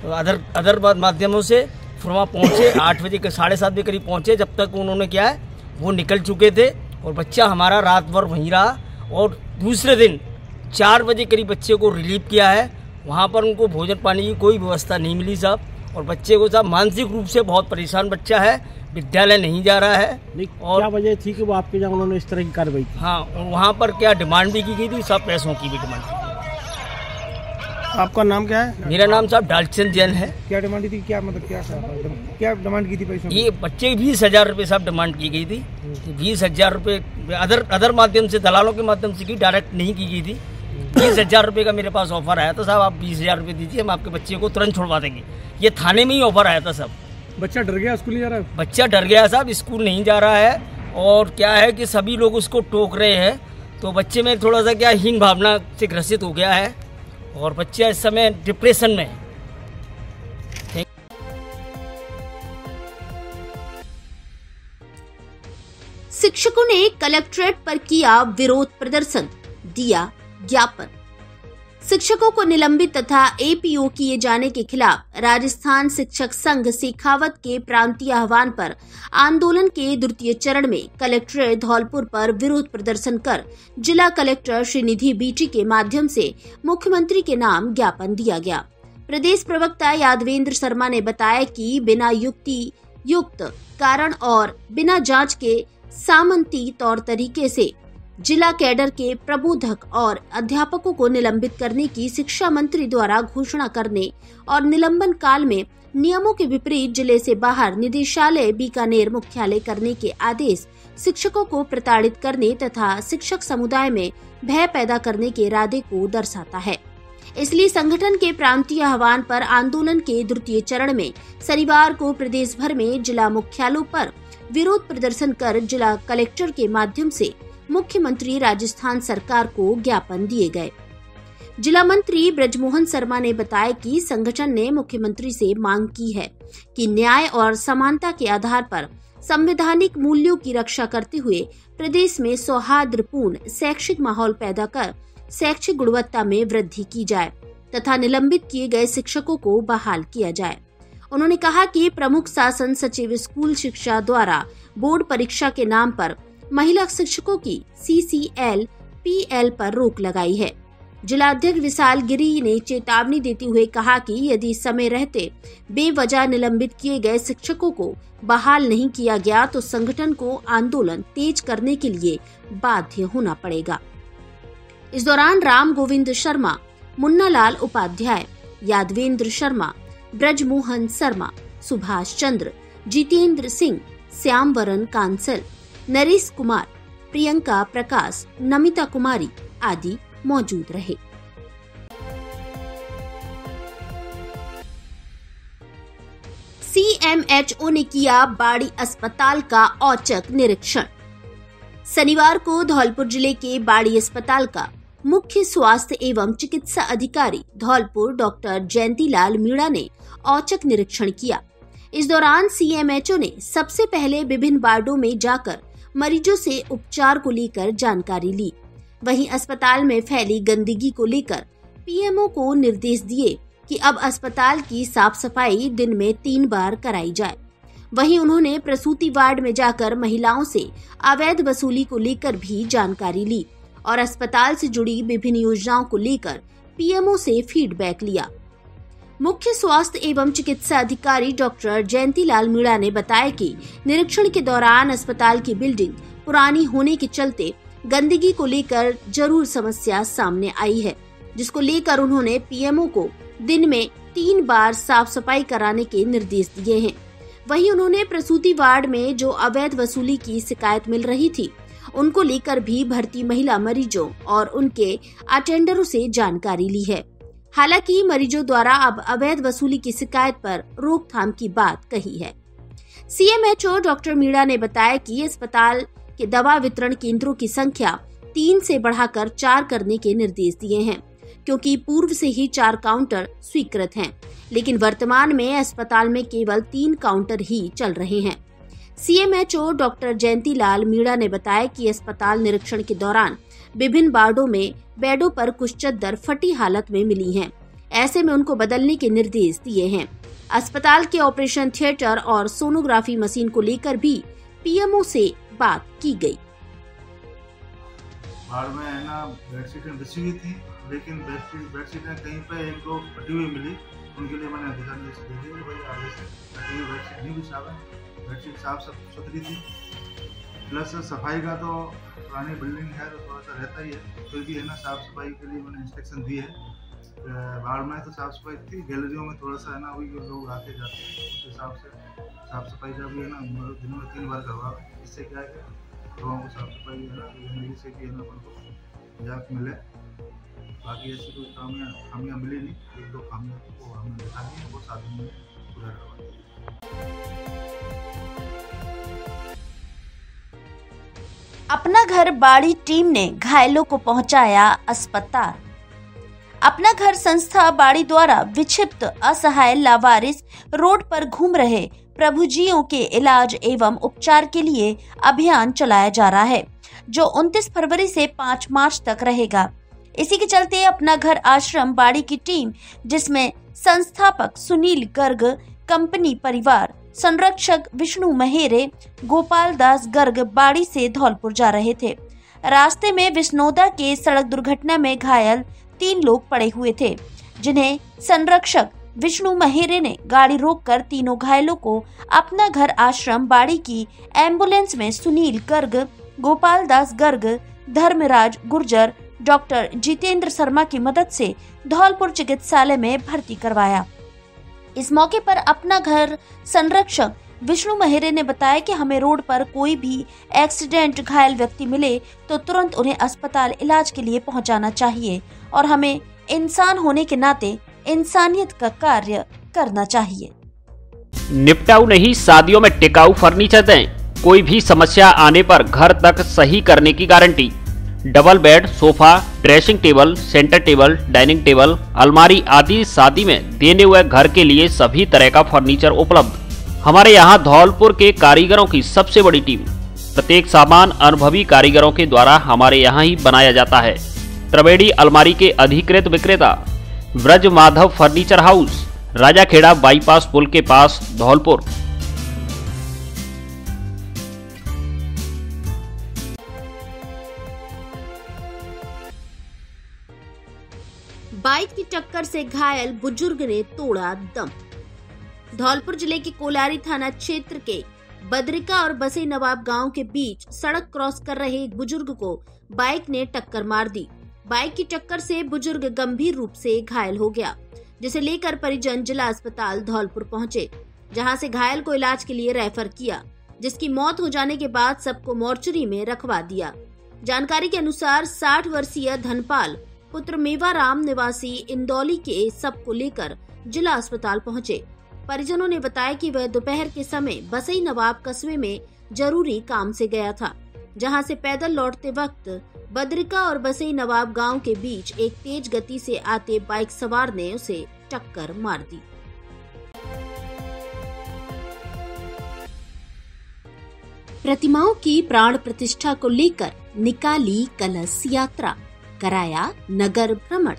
अदर माध्यमों से, फिर वहाँ पहुँचे 8 बजे के 7:30 बजे करीब पहुँचे। जब तक उन्होंने क्या है वो निकल चुके थे और बच्चा हमारा रात भर वहीं रहा। और दूसरे दिन 4 बजे करीब बच्चे को रिलीव किया है। वहाँ पर उनको भोजन पानी की कोई व्यवस्था नहीं मिली साहब, और बच्चे को साहब मानसिक रूप से बहुत परेशान बच्चा है, विद्यालय नहीं जा रहा है। और क्या वजह थी कि वो आपके यहाँ उन्होंने इस तरह की कार्रवाई की? हाँ, और वहाँ पर क्या डिमांड भी की गई थी, सब पैसों की भी डिमांड की गई। आपका नाम क्या है? मेरा नाम साहब डालचंद जैन है। क्या डिमांड थी, क्या मतलब क्या डिमांड की थी पैसों? ये बच्चे 20,000 रुपये साहब डिमांड की गई थी। 20,000 रुपये अदर माध्यम से, दलालों के माध्यम से की, डायरेक्ट नहीं की गई थी। 20,000 रुपये का मेरे पास ऑफर आया था, साहब आप 20,000 रुपये दीजिए, हम आपके बच्चे को तुरंत छुड़वा देंगे। ये थाने में ही ऑफर आया था साहब। बच्चा डर गया, स्कूल नहीं जा रहा है? बच्चा डर गया साहब, स्कूल नहीं जा रहा है। और क्या है कि सभी लोग उसको टोक रहे हैं, तो बच्चे में थोड़ा सा क्या हीन भावना से ग्रसित हो गया है और बच्चा इस समय डिप्रेशन में है। शिक्षकों ने कलेक्ट्रेट पर किया विरोध प्रदर्शन, दिया ज्ञापन। शिक्षकों को निलंबित तथा एपीओ किए जाने के खिलाफ राजस्थान शिक्षक संघ शेखावत के प्रांतीय आह्वान पर आंदोलन के द्वितीय चरण में कलेक्ट्रेट धौलपुर पर विरोध प्रदर्शन कर जिला कलेक्टर श्रीनिधि बीटी के माध्यम से मुख्यमंत्री के नाम ज्ञापन दिया गया। प्रदेश प्रवक्ता यादवेंद्र शर्मा ने बताया कि बिना युक्ति युक्त कारण और बिना जांच के सामंती तौर तरीके से जिला कैडर के प्रबोधक और अध्यापकों को निलंबित करने की शिक्षा मंत्री द्वारा घोषणा करने और निलंबन काल में नियमों के विपरीत जिले से बाहर निदेशालय बीकानेर मुख्यालय करने के आदेश शिक्षकों को प्रताड़ित करने तथा शिक्षक समुदाय में भय पैदा करने के इरादे को दर्शाता है। इसलिए संगठन के प्रांतीय आह्वान पर आंदोलन के द्वितीय चरण में शनिवार को प्रदेश भर में जिला मुख्यालयों पर विरोध प्रदर्शन कर जिला कलेक्टर के माध्यम से मुख्यमंत्री राजस्थान सरकार को ज्ञापन दिए गए। जिला मंत्री ब्रजमोहन शर्मा ने बताया कि संगठन ने मुख्यमंत्री से मांग की है कि न्याय और समानता के आधार पर संवैधानिक मूल्यों की रक्षा करते हुए प्रदेश में सौहार्दपूर्ण शैक्षिक माहौल पैदा कर शैक्षिक गुणवत्ता में वृद्धि की जाए तथा निलंबित किए गए शिक्षकों को बहाल किया जाए। उन्होंने कहा कि प्रमुख शासन सचिव स्कूल शिक्षा द्वारा बोर्ड परीक्षा के नाम पर महिला शिक्षकों की CCL, PL पर रोक लगाई है। जिलाध्यक्ष विशाल गिरी ने चेतावनी देते हुए कहा कि यदि समय रहते बेवजह निलंबित किए गए शिक्षकों को बहाल नहीं किया गया तो संगठन को आंदोलन तेज करने के लिए बाध्य होना पड़ेगा। इस दौरान राम गोविंद शर्मा, मुन्ना लाल उपाध्याय, यादवेंद्र शर्मा, ब्रजमोहन शर्मा, सुभाष चंद्र, जितेंद्र सिंह, श्यामवरन कांसल, नरेश कुमार, प्रियंका, प्रकाश, नमिता कुमारी आदि मौजूद रहे। CMHO ने किया बाड़ी अस्पताल का औचक निरीक्षण। शनिवार को धौलपुर जिले के बाड़ी अस्पताल का मुख्य स्वास्थ्य एवं चिकित्सा अधिकारी धौलपुर डॉक्टर जयंतीलाल मीणा ने औचक निरीक्षण किया। इस दौरान CMHO ने सबसे पहले विभिन्न वार्डों में जाकर मरीजों से उपचार को लेकर जानकारी ली। वहीं अस्पताल में फैली गंदगी को लेकर PMO को निर्देश दिए कि अब अस्पताल की साफ सफाई दिन में 3 बार कराई जाए। वहीं उन्होंने प्रसूति वार्ड में जाकर महिलाओं से अवैध वसूली को लेकर भी जानकारी ली और अस्पताल से जुड़ी विभिन्न योजनाओं को लेकर PMO से फीडबैक लिया। मुख्य स्वास्थ्य एवं चिकित्सा अधिकारी डॉक्टर जयंतीलाल मीणा ने बताया कि निरीक्षण के दौरान अस्पताल की बिल्डिंग पुरानी होने के चलते गंदगी को लेकर जरूर समस्या सामने आई है, जिसको लेकर उन्होंने PMO को दिन में 3 बार साफ सफाई कराने के निर्देश दिए हैं। वहीं उन्होंने प्रसूति वार्ड में जो अवैध वसूली की शिकायत मिल रही थी, उनको लेकर भी भर्ती महिला मरीजों और उनके अटेंडरों से जानकारी ली है। हालांकि मरीजों द्वारा अब अवैध वसूली की शिकायत पर रोकथाम की बात कही है। CMHO डॉक्टर मीणा ने बताया कि अस्पताल के दवा वितरण केंद्रों की संख्या 3 से बढ़ाकर 4 करने के निर्देश दिए हैं, क्योंकि पूर्व से ही 4 काउंटर स्वीकृत हैं, लेकिन वर्तमान में अस्पताल में केवल 3 काउंटर ही चल रहे हैं। CMHO डॉक्टर जयंतीलाल मीणा ने बताया कि अस्पताल निरीक्षण के दौरान विभिन्न वार्डों में बेडों पर कुछ चद्दर फटी हालत में मिली हैं। ऐसे में उनको बदलने के निर्देश दिए हैं। अस्पताल के ऑपरेशन थिएटर और सोनोग्राफी मशीन को लेकर भी PMO से बात की गई। वार्ड में है ना बेडशीटें बिछी हुई थी, लेकिन बेडशीटें कहीं पे 1-2 फटी हुई मिली। उनके लिए मैंने अधिकारी से कह दिया भाई आगे से फटी हुई बेडशीट नहीं बिछावे। बेडशीट साफ सुथरी थी, प्लस सफाई का तो पुरानी बिल्डिंग है तो थोड़ा सा रहता ही है, फिर भी है ना साफ सफाई के लिए मैंने इंस्ट्रक्शन दी है। वार्ड में तो साफ सफाई थी, गैलरियों में थोड़ा सा है ना वही लोग आते जाते हैं, उस हिसाब से साफ सफाई का भी है ना दिन में 3 बार करवा। इससे क्या है कि लोगों को साफ सफाई है ना गंदगी से भी है ना उनको निजात मिले। बाकी ऐसी कोई खामियाँ मिली नहीं, 1-2 खामियाँ वो हमने दिखा दी, वो 7 दिन में पूरा करवा दिया। अपना घर बाड़ी टीम ने घायलों को पहुंचाया अस्पताल। अपना घर संस्था बाड़ी द्वारा विक्षिप्त, असहाय, लावारिस, रोड पर घूम रहे प्रभुजियों के इलाज एवं उपचार के लिए अभियान चलाया जा रहा है, जो 29 फरवरी से 5 मार्च तक रहेगा। इसी के चलते अपना घर आश्रम बाड़ी की टीम, जिसमें संस्थापक सुनील गर्ग, कंपनी परिवार, संरक्षक विष्णु महेरे, गोपाल दास गर्ग बाड़ी से धौलपुर जा रहे थे। रास्ते में विष्णोदा के सड़क दुर्घटना में घायल 3 लोग पड़े हुए थे, जिन्हें संरक्षक विष्णु महेरे ने गाड़ी रोककर तीनों घायलों को अपना घर आश्रम बाड़ी की एम्बुलेंस में सुनील गर्ग, गोपाल दास गर्ग, धर्मराज गुर्जर, डॉक्टर जितेंद्र शर्मा की मदद से धौलपुर चिकित्सालय में भर्ती करवाया। इस मौके पर अपना घर संरक्षक विष्णु महेरे ने बताया कि हमें रोड पर कोई भी एक्सीडेंट घायल व्यक्ति मिले तो तुरंत उन्हें अस्पताल इलाज के लिए पहुंचाना चाहिए और हमें इंसान होने के नाते इंसानियत का कार्य करना चाहिए। निपटाऊ नहीं, शादियों में टिकाऊ फर्नीचर दें। कोई भी समस्या आने पर घर तक सही करने की guarantee. Double bed, sofa, dressing table, centre table, dining table, अलमारी आदि शादी में देने हुए घर के लिए सभी तरह का फर्नीचर उपलब्ध। हमारे यहाँ धौलपुर के कारीगरों की सबसे बड़ी टीम। प्रत्येक सामान अनुभवी कारीगरों के द्वारा हमारे यहाँ ही बनाया जाता है। त्रिवेणी अलमारी के अधिकृत विक्रेता Vraj Madhav furniture house, Rajakhera bypass पुल के पास, धौलपुर। बाइक की टक्कर से घायल बुजुर्ग ने तोड़ा दम। धौलपुर जिले के कोलारी थाना क्षेत्र के बद्रिका और बसे नवाब गांव के बीच सड़क क्रॉस कर रहे एक बुजुर्ग को बाइक ने टक्कर मार दी। बाइक की टक्कर से बुजुर्ग गंभीर रूप से घायल हो गया, जिसे लेकर परिजन जिला अस्पताल धौलपुर पहुंचे, जहां से घायल को इलाज के लिए रेफर किया। जिसकी मौत हो जाने के बाद सबको मोर्चरी में रखवा दिया। जानकारी के अनुसार 60 वर्षीय धनपाल पुत्र मेवाराम निवासी इंदौली के सब को लेकर जिला अस्पताल पहुंचे। परिजनों ने बताया कि वह दोपहर के समय बसई नवाब कस्बे में जरूरी काम से गया था, जहां से पैदल लौटते वक्त बद्रिका और बसई नवाब गांव के बीच एक तेज गति से आते बाइक सवार ने उसे टक्कर मार दी। प्रतिमाओं की प्राण प्रतिष्ठा को लेकर निकाली कलश यात्रा, कराया नगर भ्रमण।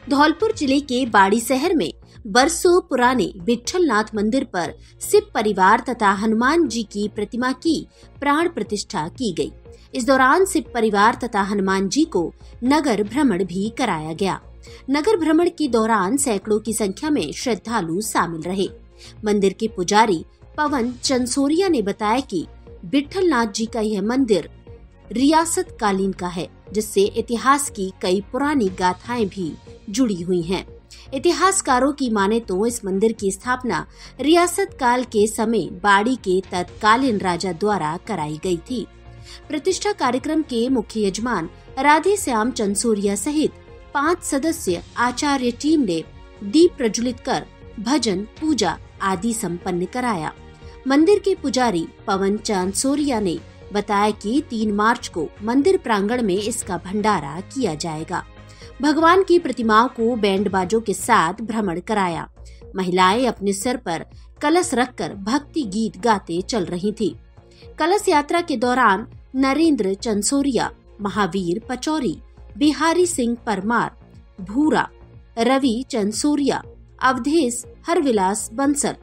धौलपुर जिले के बाड़ी शहर में बरसों पुराने विठलनाथ मंदिर पर सिप परिवार तथा हनुमान जी की प्रतिमा की प्राण प्रतिष्ठा की गई। इस दौरान सिप परिवार तथा हनुमान जी को नगर भ्रमण भी कराया गया। नगर भ्रमण के दौरान सैकड़ों की संख्या में श्रद्धालु शामिल रहे। मंदिर के पुजारी पवन चंसोरिया ने बताया कि विठलनाथ जी का यह मंदिर रियासत कालीन का है, जिससे इतिहास की कई पुरानी गाथाएं भी जुड़ी हुई हैं। इतिहासकारों की माने तो इस मंदिर की स्थापना रियासत काल के समय बाड़ी के तत्कालीन राजा द्वारा कराई गई थी। प्रतिष्ठा कार्यक्रम के मुख्य यजमान राधे श्याम चंसोरिया सहित 5 सदस्य आचार्य टीम ने दीप प्रज्वलित कर भजन पूजा आदि संपन्न कराया। मंदिर के पुजारी पवन चंसोरिया ने बताया कि 3 मार्च को मंदिर प्रांगण में इसका भंडारा किया जाएगा। भगवान की प्रतिमाओं को बैंड बाजों के साथ भ्रमण कराया। महिलाएं अपने सिर पर कलश रखकर भक्ति गीत गाते चल रही थी। कलश यात्रा के दौरान नरेंद्र चंसोरिया, महावीर पचौरी, बिहारी सिंह परमार, भूरा, रवि चंसोरिया, अवधेश हरविलास बंसल,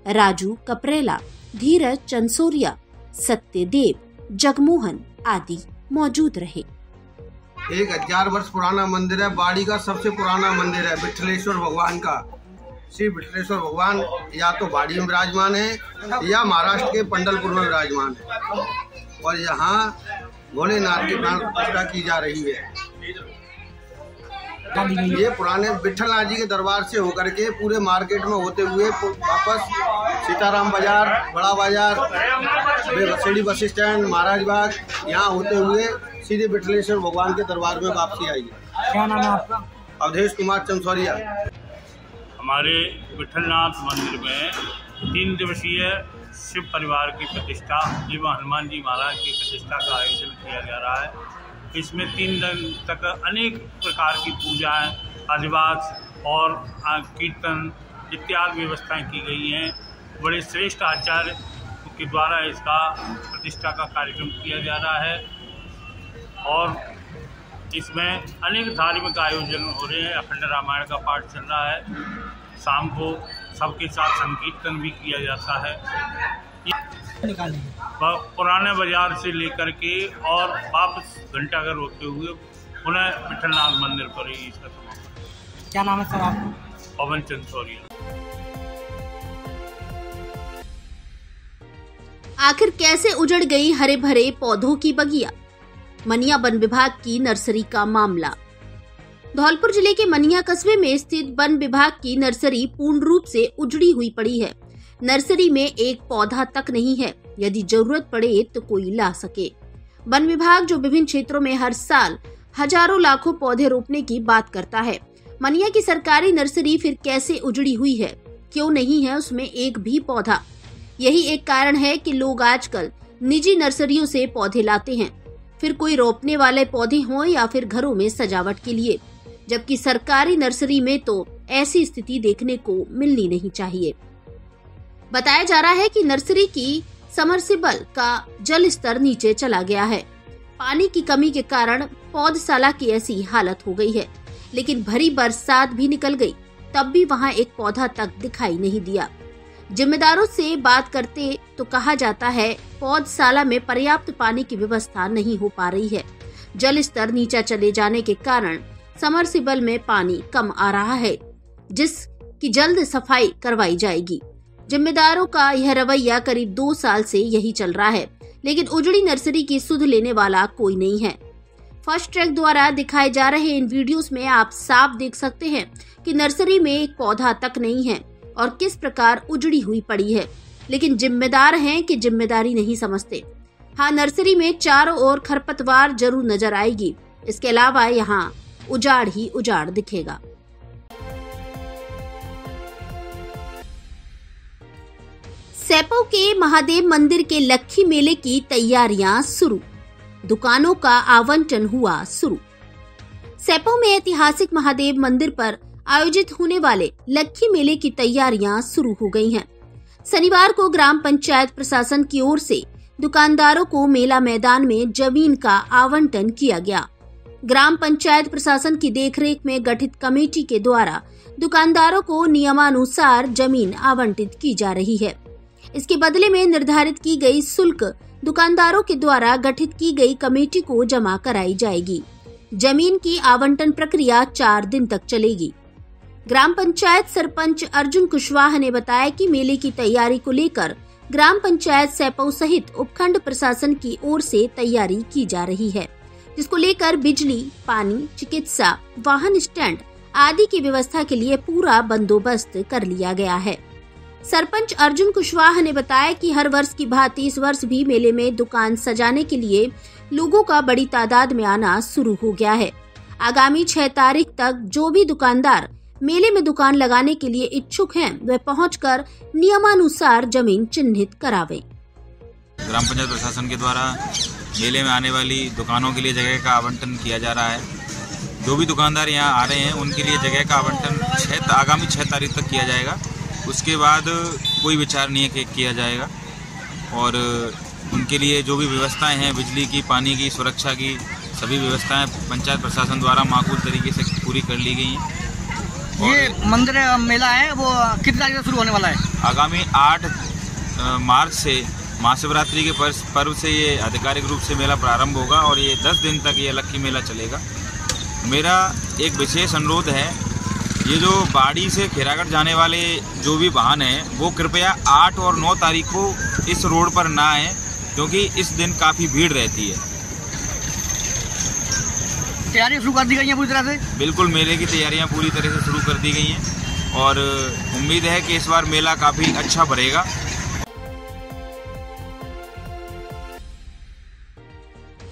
राजू कपरेला, धीरज चंसोरिया, सत्यदेव, जगमोहन आदि मौजूद रहे। 1000 वर्ष पुराना मंदिर है। बाड़ी का सबसे पुराना मंदिर है विठलेश्वर भगवान का। श्री विठलेश्वर भगवान या तो बाड़ी में विराजमान है या महाराष्ट्र के पंढरपुर में विराजमान है, और यहाँ भोलेनाथ की प्राण प्रतिष्ठा की जा रही है। ये पुराने विठलनाथ जी के दरबार से होकर के पूरे मार्केट में होते हुए वापस सीताराम बाजार, बड़ा बाजार, सीढ़ी बस स्टैंड, महाराज बाग, यहाँ होते हुए सीधे विठलेश्वर भगवान के दरबार में वापसी आई है। क्या नाम है आपका? अवधेश कुमार चंसोरिया। हमारे विठलनाथ मंदिर में 3 दिवसीय शिव परिवार की प्रतिष्ठा एवं हनुमान जी महाराज की प्रतिष्ठा का आयोजन किया जा रहा है। इसमें 3 दिन तक अनेक प्रकार की पूजाएं, अधिवास और कीर्तन इत्यादि व्यवस्थाएं की गई हैं। बड़े श्रेष्ठ आचार्य के द्वारा इसका प्रतिष्ठा का कार्यक्रम किया जा रहा है और इसमें अनेक धार्मिक आयोजन हो रहे हैं। अखंड रामायण का पाठ चल रहा है। शाम को सबके साथ संकीर्तन भी किया जाता है। पुराने बाजार से लेकर के और वापस घंटाघर होते हुए पुनः विठलनाथ मंदिर पर ही इसका समापन। क्या नाम है सर आपका? पवन चंसोरिया। आखिर कैसे उजड़ गई हरे भरे पौधों की बगिया? मनिया वन विभाग की नर्सरी का मामला। धौलपुर जिले के मनिया कस्बे में स्थित वन विभाग की नर्सरी पूर्ण रूप से उजड़ी हुई पड़ी है। नर्सरी में एक पौधा तक नहीं है। यदि जरूरत पड़े तो कोई ला सके। वन विभाग जो विभिन्न क्षेत्रों में हर साल हजारों लाखों पौधे रोपने की बात करता है, मनिया की सरकारी नर्सरी फिर कैसे उजड़ी हुई है? क्यों नहीं है उसमें एक भी पौधा? यही एक कारण है कि लोग आजकल निजी नर्सरियों से पौधे लाते हैं, फिर कोई रोपने वाले पौधे हों या फिर घरों में सजावट के लिए, जबकि सरकारी नर्सरी में तो ऐसी स्थिति देखने को मिलनी नहीं चाहिए। बताया जा रहा है कि नर्सरी की समरसिबल का जल स्तर नीचे चला गया है। पानी की कमी के कारण पौधशाला की ऐसी हालत हो गई है। लेकिन भरी बरसात भी निकल गई, तब भी वहां एक पौधा तक दिखाई नहीं दिया। जिम्मेदारों से बात करते तो कहा जाता है पौधशाला में पर्याप्त पानी की व्यवस्था नहीं हो पा रही है। जल स्तर नीचा चले जाने के कारण समरसिबल में पानी कम आ रहा है, जिसकी जल्द सफाई करवाई जाएगी। जिम्मेदारों का यह रवैया करीब 2 साल से यही चल रहा है, लेकिन उजड़ी नर्सरी की सुध लेने वाला कोई नहीं है। फर्स्ट ट्रैक द्वारा दिखाए जा रहे इन वीडियोस में आप साफ देख सकते हैं कि नर्सरी में एक पौधा तक नहीं है और किस प्रकार उजड़ी हुई पड़ी है। लेकिन जिम्मेदार हैं कि जिम्मेदारी नहीं समझते। हाँ, नर्सरी में चारों ओर खरपतवार जरूर नजर आएगी, इसके अलावा यहाँ उजाड़ ही उजाड़ दिखेगा। सेपो के महादेव मंदिर के लक्खी मेले की तैयारियां शुरू, दुकानों का आवंटन हुआ शुरू। सेपो में ऐतिहासिक महादेव मंदिर पर आयोजित होने वाले लक्खी मेले की तैयारियां शुरू हो गई हैं। शनिवार को ग्राम पंचायत प्रशासन की ओर से दुकानदारों को मेला मैदान में जमीन का आवंटन किया गया। ग्राम पंचायत प्रशासन की देखरेख में गठित कमेटी के द्वारा दुकानदारों को नियमानुसार जमीन आवंटित की जा रही है। इसके बदले में निर्धारित की गई शुल्क दुकानदारों के द्वारा गठित की गई कमेटी को जमा कराई जाएगी। जमीन की आवंटन प्रक्रिया 4 दिन तक चलेगी। ग्राम पंचायत सरपंच अर्जुन कुशवाहा ने बताया कि मेले की तैयारी को लेकर ग्राम पंचायत सेपो सहित उपखंड प्रशासन की ओर से तैयारी की जा रही है, जिसको लेकर बिजली, पानी, चिकित्सा, वाहन स्टैंड आदि की व्यवस्था के लिए पूरा बंदोबस्त कर लिया गया है। सरपंच अर्जुन कुशवाहा ने बताया कि हर वर्ष की भांति इस वर्ष भी मेले में दुकान सजाने के लिए लोगों का बड़ी तादाद में आना शुरू हो गया है। आगामी 6 तारीख तक जो भी दुकानदार मेले में दुकान लगाने के लिए इच्छुक हैं, वे पहुंचकर नियमानुसार जमीन चिन्हित करावें। ग्राम पंचायत प्रशासन के द्वारा मेले में आने वाली दुकानों के लिए जगह का आवंटन किया जा रहा है। जो भी दुकानदार यहाँ आ रहे हैं उनके लिए जगह का आवंटन आगामी 6 तारीख तक किया जाएगा। उसके बाद कोई विचार नहीं है किया जाएगा और उनके लिए जो भी व्यवस्थाएं हैं, बिजली की, पानी की, सुरक्षा की, सभी व्यवस्थाएं पंचायत प्रशासन द्वारा माकूल तरीके से पूरी कर ली गई हैं। ये मंदिर मेला है वो कितनी तारीख से शुरू होने वाला है? आगामी 8 मार्च से महाशिवरात्रि के पर्व से ये आधिकारिक रूप से मेला प्रारंभ होगा और ये 10 दिन तक ये लक्खी मेला चलेगा। मेरा एक विशेष अनुरोध है, ये जो बाड़ी से खैरागढ़ जाने वाले जो भी वाहन हैं वो कृपया 8 और 9 तारीख को इस रोड पर ना आए, क्योंकि इस दिन काफ़ी भीड़ रहती है। तैयारी शुरू कर दी गई है पूरी तरह से? बिल्कुल, मेले की तैयारियां पूरी तरह से शुरू कर दी गई हैं और उम्मीद है कि इस बार मेला काफ़ी अच्छा भरेगा।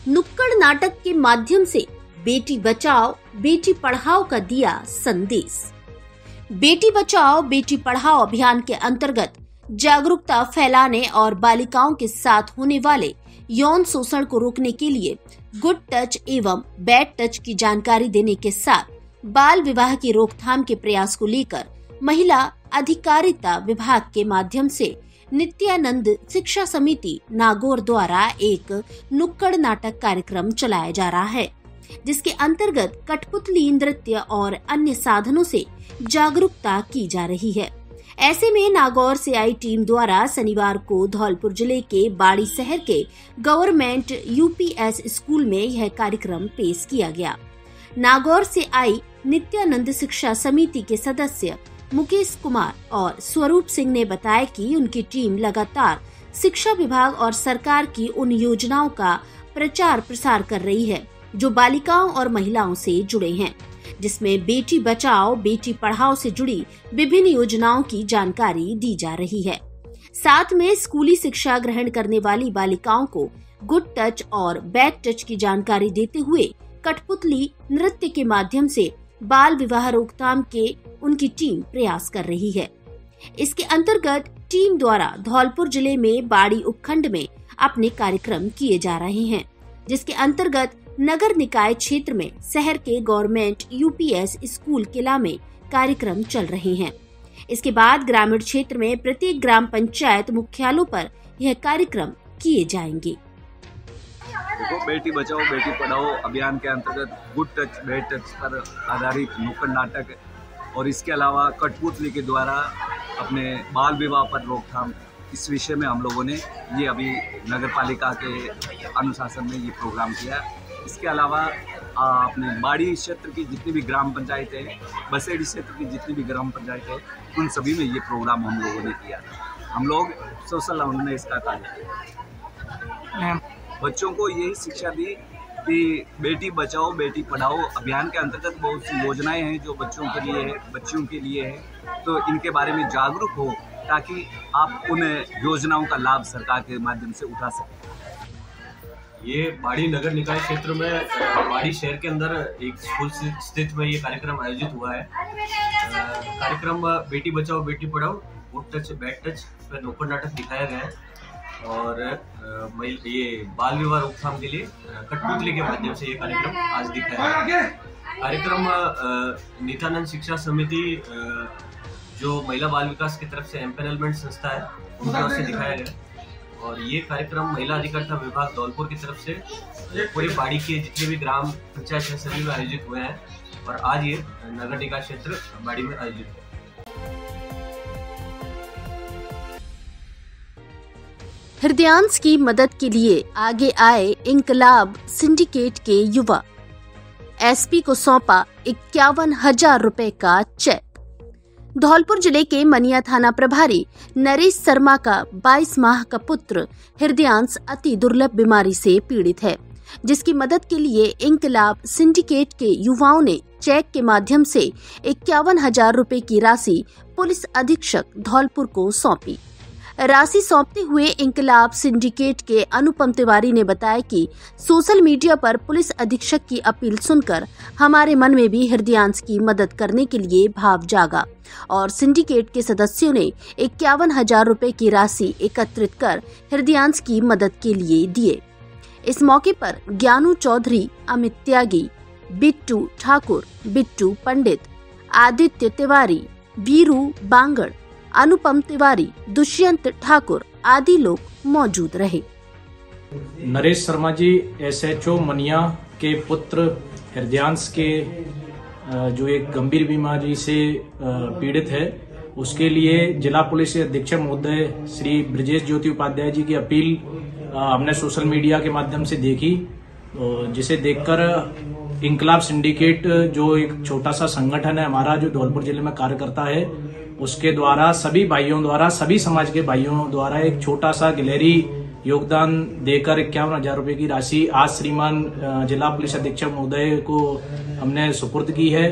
नुक्कड़ नाटक के माध्यम से बेटी बचाओ बेटी पढ़ाओ का दिया संदेश। बेटी बचाओ बेटी पढ़ाओ अभियान के अंतर्गत जागरूकता फैलाने और बालिकाओं के साथ होने वाले यौन शोषण को रोकने के लिए गुड टच एवं बैड टच की जानकारी देने के साथ बाल विवाह की रोकथाम के प्रयास को लेकर महिला अधिकारिता विभाग के माध्यम से नित्यानंद शिक्षा समिति नागौर द्वारा एक नुक्कड़ नाटक कार्यक्रम चलाया जा रहा है, जिसके अंतर्गत कठपुतली नृत्य और अन्य साधनों से जागरूकता की जा रही है। ऐसे में नागौर से आई टीम द्वारा शनिवार को धौलपुर जिले के बाड़ी शहर के गवर्नमेंट यूपीएस स्कूल में यह कार्यक्रम पेश किया गया। नागौर से आई नित्यानंद शिक्षा समिति के सदस्य मुकेश कुमार और स्वरूप सिंह ने बताया कि उनकी टीम लगातार शिक्षा विभाग और सरकार की उन योजनाओं का प्रचार प्रसार कर रही है जो बालिकाओं और महिलाओं से जुड़े हैं, जिसमें बेटी बचाओ बेटी पढ़ाओ से जुड़ी विभिन्न योजनाओं की जानकारी दी जा रही है। साथ में स्कूली शिक्षा ग्रहण करने वाली बालिकाओं को गुड टच और बैड टच की जानकारी देते हुए कठपुतली नृत्य के माध्यम से बाल विवाह रोकथाम के उनकी टीम प्रयास कर रही है। इसके अंतर्गत टीम द्वारा धौलपुर जिले में बाड़ी उपखंड में अपने कार्यक्रम किए जा रहे हैं, जिसके अंतर्गत नगर निकाय क्षेत्र में शहर के गवर्नमेंट यूपीएस स्कूल किला में कार्यक्रम चल रहे हैं। इसके बाद ग्रामीण क्षेत्र में प्रत्येक ग्राम पंचायत मुख्यालयों पर यह कार्यक्रम किए जाएंगे। बेटी बचाओ बेटी पढ़ाओ अभियान के अंतर्गत गुड टच बैड टच पर आधारित नुक्कड़ नाटक और इसके अलावा कठपुतली के द्वारा अपने बाल विवाह पर रोकथाम, इस विषय में हम लोगों ने ये अभी नगर पालिका के अनुशासन में ये प्रोग्राम किया। इसके अलावा अपने बाड़ी क्षेत्र की जितनी भी ग्राम पंचायतें हैं, बसेड़ी क्षेत्र की जितनी भी ग्राम पंचायतें हैं, उन सभी में ये प्रोग्राम हम लोगों ने किया। हम लोग सोशल अवेयरनेस का कार्य किया। बच्चों को यही शिक्षा दी कि बेटी बचाओ बेटी पढ़ाओ अभियान के अंतर्गत बहुत सी योजनाएं हैं जो बच्चों के लिए है, बच्चियों के लिए है, तो इनके बारे में जागरूक हो ताकि आप उन योजनाओं का लाभ सरकार के माध्यम से उठा सकें। ये बाड़ी नगर निकाय क्षेत्र में बाड़ी शहर के अंदर एक स्कूल स्थित में ये कार्यक्रम आयोजित हुआ है। कार्यक्रम Beti Bachao Beti Padhao good touch bad touch पर नुक्कड़ नाटक दिखाया गया है और ये बाल विवाह रोकथाम के लिए कठपुतली के माध्यम से ये कार्यक्रम आज दिखाया गया। कार्यक्रम नित्यानंद शिक्षा समिति जो महिला बाल विकास की तरफ से एम्पैनलमेंट संस्था है उनकी ओर से दिखाया गया और ये कार्यक्रम महिला अधिकारिता विभाग धौलपुर की तरफ से पूरे बाड़ी के जितने भी ग्राम पंचायत है सभी में आयोजित हुए हैं और आज ये नगर निकाय क्षेत्र बाड़ी में आयोजित हुआ। हृदयांश की मदद के लिए आगे आए इंकलाब सिंडिकेट के युवा। एसपी को सौंपा 51,000 रुपए का चेक। धौलपुर जिले के मनिया थाना प्रभारी नरेश शर्मा का 22 माह का पुत्र हृदयांश अति दुर्लभ बीमारी से पीड़ित है, जिसकी मदद के लिए इंकलाब सिंडिकेट के युवाओं ने चेक के माध्यम से 51,000 रुपए की राशि पुलिस अधीक्षक धौलपुर को सौंपी। राशि सौंपते हुए इंकलाब सिंडिकेट के अनुपम तिवारी ने बताया कि सोशल मीडिया पर पुलिस अधीक्षक की अपील सुनकर हमारे मन में भी हृदयांश की मदद करने के लिए भाव जागा और सिंडिकेट के सदस्यों ने 51,000 रुपए की राशि एकत्रित कर हृदयांश की मदद के लिए दिए। इस मौके पर ज्ञानू चौधरी, अमित त्यागी, बिट्टू ठाकुर, बिट्टू पंडित, आदित्य तिवारी, वीरू बांगड़, अनुपम तिवारी, दुष्यंत ठाकुर आदि लोग मौजूद रहे। नरेश शर्मा जी SHO मनिया के पुत्र हृदयांश के जो एक गंभीर बीमारी से पीड़ित है, उसके लिए जिला पुलिस अधीक्षक महोदय श्री ब्रजेश ज्योति उपाध्याय जी की अपील हमने सोशल मीडिया के माध्यम से देखी, जिसे देखकर इंकलाब सिंडिकेट जो एक छोटा सा संगठन है हमारा जो धौलपुर जिले में कार्य करता है, उसके द्वारा सभी भाइयों द्वारा सभी समाज के भाइयों द्वारा एक छोटा सा गिलहरी योगदान देकर 51,000 रुपए की राशि आज श्रीमान जिला पुलिस अधीक्षक महोदय को हमने सुपुर्द की है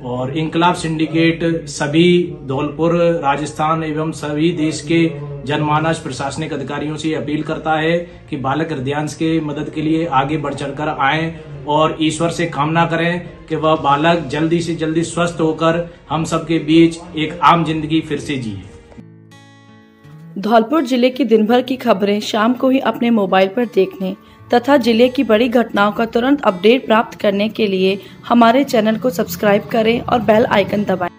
और इंकलाब सिंडिकेट सभी धौलपुर, राजस्थान एवं सभी देश के जनमानस प्रशासनिक अधिकारियों से अपील करता है कि बालक हृदयांश के मदद के लिए आगे बढ़ चढ़कर आएं और ईश्वर से कामना करें कि वह बालक जल्दी से जल्दी स्वस्थ होकर हम सबके बीच एक आम जिंदगी फिर से जिए। धौलपुर जिले की दिन भर की खबरें शाम को ही अपने मोबाइल पर देखने तथा जिले की बड़ी घटनाओं का तुरंत अपडेट प्राप्त करने के लिए हमारे चैनल को सब्सक्राइब करें और बेल आइकन दबाएं।